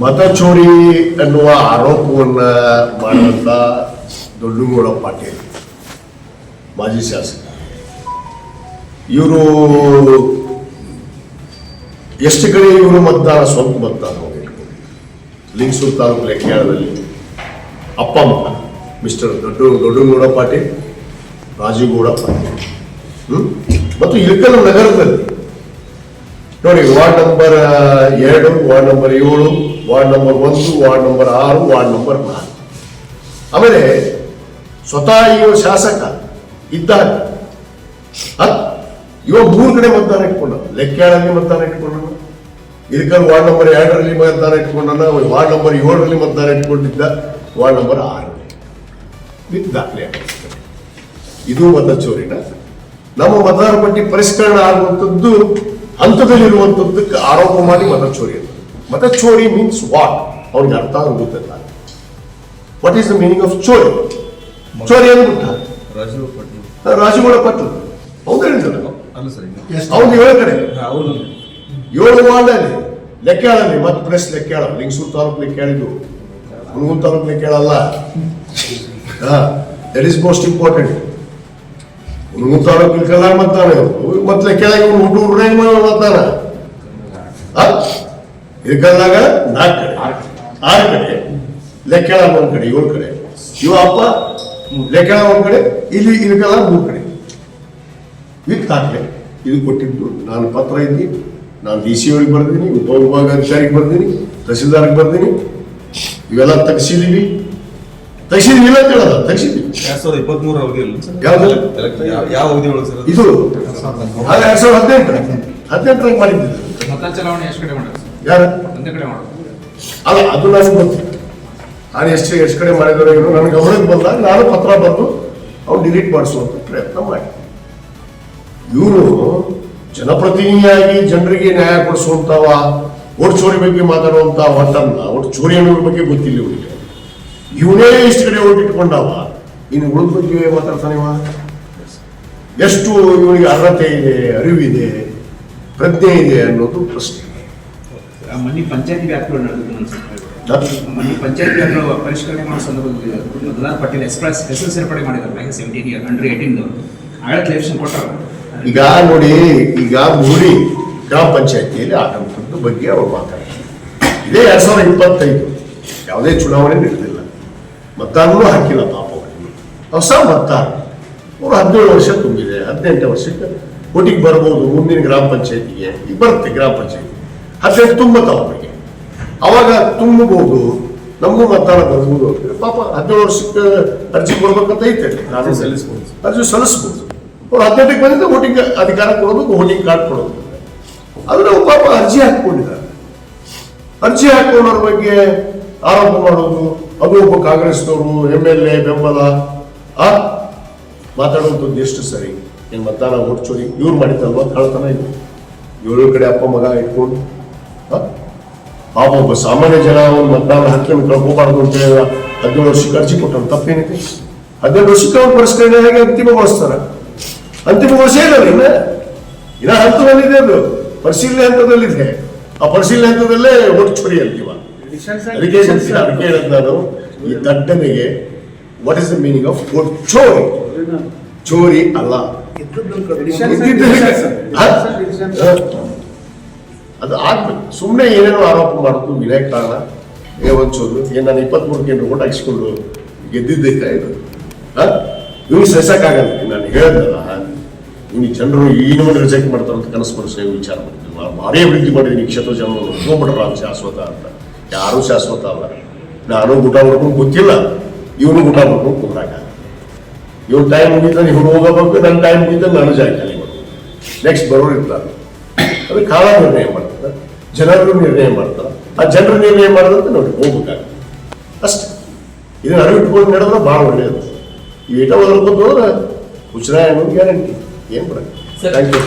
ಮತ ಚೋರಿ ಅನ್ನುವ ಆರೋಪವನ್ನು ಮಾಡಿದಂಥ ದೊಡ್ಡಗೌಡ ಪಾಟೀಲ್ ಮಾಜಿ ಶಾಸಕ, ಇವರು ಎಷ್ಟು ಕಡೆ ಇವರು ಮತದಾನ ಸ್ವಂತ ಮತದಾನ ಲಿಂಗಸೂರು ತಾಲೂಕು ಲೆಕ್ಕಾಳದಲ್ಲಿ ಅಪ್ಪ ಮಗ ಮಿಸ್ಟರ್ ದೊಡ್ಡಗೌಡ ಪಾಟೀಲ್, ರಾಜೀವ್ಗೌಡ ಪಾಟೀಲ್ ಮತ್ತು ಇಳಕಲ್ ನಗರದಲ್ಲಿ ನೋಡಿ, ward number 2, ward number 7, ward number 1, ward number 6, ward number 4. ಆಮೇಲೆ ಸ್ವತಃ ಇವ ಶಾಸಕ ಇದ್ದಾಗ ಇವ 3 ಕಡೆ ಮತದಾನ ಇಟ್ಕೊಂಡ. ಲೆಕ್ಕಾಳಲ್ಲಿ ಮತದಾನ ಇಟ್ಕೊಂಡ, ಇಳಕಲ್ ವಾರ್ಡ್ ನಂಬರ್ 2ರಲ್ಲಿ ಮತದಾನ ಇಟ್ಕೊಂಡ, ವಾರ್ಡ್ ನಂಬರ್ 7ರಲ್ಲಿ ಮತದಾನ ಇಟ್ಕೊಂಡಿದ್ದ, ವಾರ್ಡ್ ನಂಬರ್ 6ರಲ್ಲಿ ವಿತ್ ದಾಖಲೆ. ಇದು ಮತ ಚೋರಿನ. ನಮ್ಮ ಮತದಾರ ಪಟ್ಟಿ ಪರಿಷ್ಕರಣೆ ಆಗುವಂಥದ್ದು ಹಂತದಲ್ಲಿರುವಂಥದ್ದಕ್ಕೆ ಆರೋಪ ಮಾಡಿ ಮತ ಚೋರಿ ಅಂತ. ಮತ ಚೋರಿ ಮೀನ್ಸ್ ವಾಟ್? ಅವ್ರಿಗೆ ಅರ್ಥ ಗೊತ್ತಿಲ್ಲ. What is the meaning of ಚೋರಿ? ಚೋರಿ ಅಂದ್ಬಿಟ್ಟ ರಾಜೀವ್ಗೌಡ ಪಾಟೀಲ್ ಹೌದು ಹೇಳಿದ್ರು. ಅವ್ನು 7 ಕಡೆ 7 ವಾರ್ಡಲ್ಲಿ ಲೆಕ್ಕಾಳಲ್ಲಿ ಮತ್ತು ಪ್ರೆಸ್ ಲೆಕ್ಕಾಳ, ಲಿಂಗಸೂರು ತಾಲೂಕು ಲೆಕ್ಕಾಳಿದ್ದು, ಹುಣಗುನ್ ತಾಲೂಕು ಲೆಕ್ಕಾಳಲ್ಲ. That is most important. Hungund taluk ಲೆಕ್ಕಾಳ ಮತದಾನ ಮತ್ತೆ ಲೆಕ್ಕಾಳಾಗಿ ಹುಡುಗರು ಮತದಾನ ಇಳಕಲ್ನಾಗ 4 ಕಡೆ 6 ಕಡೆ, ಲೆಕ್ಕಾಳ 1 ಕಡೆ 7 ಕಡೆ, ಇವ ಅಪ್ಪ ಲೆಕ್ಕಾಳ 1 ಕಡೆ, ಇಲ್ಲಿ ಇಳಕಲ್ಲ 3 ಕಡೆ ವಿತ್ ದಾಖಲೆ. ಇದು ಕೊಟ್ಟಿದ್ದು ನಾನು ಪತ್ರ ಇದ್ದೀನಿ, ನಾನು DC ಅವರಿಗೆ ಬರ್ತೀನಿ, ಉಪವಿಭಾಗಾಧಿಕಾರಿಗೆ ಬರ್ತೀನಿ, ತಹಸೀಲ್ದಾರ್ಗೆ ಬರ್ತೀನಿ, ಇವೆಲ್ಲ ತೆಗಿಸಿದೀವಿ ಇಲ್ಲ ಅಂತ ಹೇಳಲ್ಲ, ತೆಗಿಸಿದೀವಿ. 2023 ಅವಧಿಯಲ್ಲಿ ಯಾವ ಅವಧಿ ಒಳಗೆ ಸರ್ ಇದು? 2018 ಮಾಡಿದ್ದು. ಯಾರು ಅಲ್ಲ, ಅದು ನನಗೆ ಗೊತ್ತಿಲ್ಲ. ನಾನು ಎಷ್ಟು ಕಡೆ ಮಾಡಿದ್ರೆ ನನಗೆ ಗಮನಕ್ಕೆ ಬಂದಾಗ ನಾನು ಪತ್ರ ಬರೆದು ಅವ್ನು ಡಿಲೀಟ್ ಮಾಡಿಸುವಂತ ಪ್ರಯತ್ನ ಮಾಡಿ. ಇವರು ಜನಪ್ರತಿನಿಧಿಯಾಗಿ ಜನರಿಗೆ ನ್ಯಾಯ ಕೊಡಿಸುವಂತವ, ಓಟ್ ಚೋರಿ ಬಗ್ಗೆ ಮಾತಾಡುವಂತ ಒಟ್ಟನ್ನ, ಒಟ್ಟು ಚೋರಿ ಅನ್ನೋದ್ರ ಬಗ್ಗೆ ಗೊತ್ತಿಲ್ಲ ಇವರಿಗೆ. ಇವನೇ ಇಷ್ಟು ಕಡೆ ಓಟ್ ಇಟ್ಕೊಂಡವ, ಇನ್ನು ಉಳಿದ ಬಗ್ಗೆ ಮಾತಾಡ್ತಾನೆವ? ಎಷ್ಟು ಇವನಿಗೆ ಅರ್ಹತೆ ಇದೆ, ಅರಿವಿದೆ, ಪ್ರಜ್ಞೆ ಇದೆ ಅನ್ನೋದು ಪ್ರಶ್ನೆ. ಮನೆ ಪಂಚಾಯತಿ ವ್ಯಾಪ್ತಿಗಳು ಮನೆ ಪಂಚಾಯತಿ ವ್ಯಾಪ್ತಿಗಳು ಪರಿಷ್ಕರಣೆ ಮಾಡೋ ಸಂದರ್ಭದಲ್ಲಿ ಮತದಾರ ಪಟ್ಟಿಯಲ್ಲಿ ಹೆಸರು ಸೇರ್ಪಡೆ ಮಾಡಿದ್ದಾರೆ. 17 ಅಂಡರ್ 18 ಆಗ ಕ್ಲಾರಿಫಿಕೇಶನ್ ಕೊಟ್ಟರು. ಈಗ ನೋಡಿ, ಈಗ ಮೂಡಿ ಗ್ರಾಮ ಪಂಚಾಯತಿಯಲ್ಲಿ ಆದಂಥದ್ದು ಬಗ್ಗೆ ಅವ್ರು ಮಾತಾಡ್ತಾರೆ. ಇದೇ 2025 ಯಾವುದೇ ಚುನಾವಣೆ ನಡೆದಿಲ್ಲ, ಮತದಾನವೂ ಹಾಕಿಲ್ಲ ಪಾಪ ಅವರಿಗೆ. ಹೊಸ ಮತದಾರ ಅವರು 17 ವರ್ಷ ತುಂಬಿದೆ, 18 ವರ್ಷಕ್ಕೆ ಒಟ್ಟಿಗೆ ಬರ್ಬೋದು ಮುಂದಿನ ಗ್ರಾಮ ಪಂಚಾಯತಿಗೆ. ಈಗ ಬರುತ್ತೆ ಗ್ರಾಮ ಪಂಚಾಯತಿ 18 ತುಂಬತಾವ ಅವರಿಗೆ, ಅವಾಗ ತುಂಬಬಹುದು, ನಮಗೂ ಮತದಾನ ಬರ್ಬೋದು. ಪಾಪ 17 ವರ್ಷಕ್ಕೆ ಅರ್ಜಿ ಕೊಡ್ಬೇಕಂತ ಐತೆ, ನಾನು ಸಲ್ಲಿಸ್ಬೋದು, ಅರ್ಜಿ ಸಲ್ಲಿಸ್ಬೋದು. ಅವ್ರು 18ಕ್ಕೆ ಬಂದಿದ್ದ ವೋಟಿಂಗ್ ಅಧಿಕಾರ ಕೊಡೋದು, ವೋಟಿಂಗ್ ಕಾರ್ಡ್ ಕೊಡೋದು. ಆದ್ರೆ ಅವ್ರು ಪಾಪ ಅರ್ಜಿ ಹಾಕೊಂಡಿದ್ದಾರೆ. ಅರ್ಜಿ ಹಾಕೊಂಡವ್ರ ಬಗ್ಗೆ ಆರೋಪ ಮಾಡೋದು, ಅದು ಒಬ್ಬ ಕಾಂಗ್ರೆಸ್ನವರು MLA ಬೆಂಬಲ ಮಾತಾಡುವಂಥದ್ದು ಎಷ್ಟು ಸರಿ? ಏನು ಮತದಾನ ಓಟ್ ಚೋರಿ ಇವ್ರು ಮಾಡಿದ್ದಲ್ವ? ಕಳ್ತನ ಇದು 7 ಕಡೆ ಅಪ್ಪ ಮಗ ಇಟ್ಕೊಂಡು ಪಾಪ ಒಬ್ಬ ಸಾಮಾನ್ಯ ಜನ ಒಂದು ಮತದಾನ ಹಕ್ಕನ್ನು ಕಳ್ಕೋಬಾರ್ದು ಅಂತ ಹೇಳಿ 17 ವರ್ಷಕ್ಕೆ ಅರ್ಜಿ ಕೊಟ್ಟರು. ತಪ್ಪೇನಿದೆ? 17 ವರ್ಷಕ್ಕೆ ಅವ್ರು ಪರಿಷ್ಕರಣೆ ಹೇಗೆ ಅಂತಿಮಗೊಳಿಸ್ತಾರೆ? ಅಂತಿಮಗೊಳಿಸೇ ಇಲ್ಲ, ಇನ್ನ ಹಂತದಲ್ಲಿದೆ, ಅದು ಪರಿಶೀಲನೆ ಹಂತದಲ್ಲಿದೆ. ಆ ಪರಿಶೀಲನೆ ಹಂತದಲ್ಲೇ ಓಟ್ ಚೋರಿ ಅಂತೀವ. ಅದಕ್ಕೆ ಹೇಳಿದ್ ನಾನು, ಈ ದಡ್ಡನಿಗೆ what is the meaning of vote ಚೋರಿ? ಚೋರಿ ಅಲ್ಲ ಅದು ಆಗ್ಬೇಕು. ಸುಮ್ಮನೆ ಏನೇನೋ ಆರೋಪ ಮಾಡೋದು ವಿನಾಕಾರಣ ಹೊಂಚೋದು. ಏನ್ ನಾನು 23 ಕೇಂದ್ರ ಓಟ್ ಹಾಕಿಸ್ಕೊಂಡು ಗೆದ್ದಿದ್ದೈತೆ ಇದು ಇವ್ನು ಸಹಿಸಕ್ಕಾಗಲ್ಲ. ನಾನು ಹೇಳಿದ್ನಲ್ಲ, ಇವ್ನಿಗೆ ಜನರು ಈ ನೋಡಿ ರಿಜೆಕ್ಟ್ ಮಾಡ್ತಾರೆ ಅಂತ ಕನಸು ಮನಸ್ಸು ವಿಚಾರ ಮಾಡ್ತೀನಿ. ಭಾರಿ ಅಭಿವೃದ್ಧಿ ಮಾಡಿದ್ದೀನಿ, ಕ್ಷೇತ್ರ ಜನ ಒಪ್ಕೊಂಡ್ಬಿಟ್ರ ಶಾಶ್ವತ ಅಂತ. ಯಾರೂ ಶಾಶ್ವತ ಅಲ್ಲ. ನಾನು ಊಟ ಮಾಡ್ಕೊಂಡು ಗೊತ್ತಿಲ್ಲ, ಇವನು ಊಟ ಮಾಡ್ಕೊಂಡು ಕುಂದ್ರಾಗ. ಇವ್ನ ಟೈಮ್ ಮುಗಿತಾನೆ ಇವ್ನು ಹೋಗಬೇಕು, ನನ್ನ ಟೈಮ್ ಮುಗಿತಾನೆ ನಾನು ಜಾಯ್ಕಾಲಿ ಮಾಡ್ಬೋದು. ನೆಕ್ಸ್ಟ್ ಬರೋರು ಇರ್ತಾರೆ, ಅದಕ್ಕೆ ಕಾಲ ನಿರ್ಣಯ ಮಾಡ್ತಾರೆ, ಜನರು ನಿರ್ಣಯ ಮಾಡ್ತಾರೆ. ಆ ಜನರು ನಿರ್ಣಯ ಮಾಡೋದಂತ ನೋಡಿ ಹೋಗ್ಬೇಕಾಗುತ್ತೆ ಅಷ್ಟೇ. ಇದನ್ನ ಅರಿವಿಟ್ಕೊಂಡು ನಡೆದ್ರೆ ಭಾಳ ಒಳ್ಳೆಯದು. ಈ ಏಟ ಹೋದ್ರೆ ಹುಚ್ಚರಾಯ ಅನ್ನೋದು ಗ್ಯಾರಂಟಿ ಏನು ಬರೋದು. Thank you.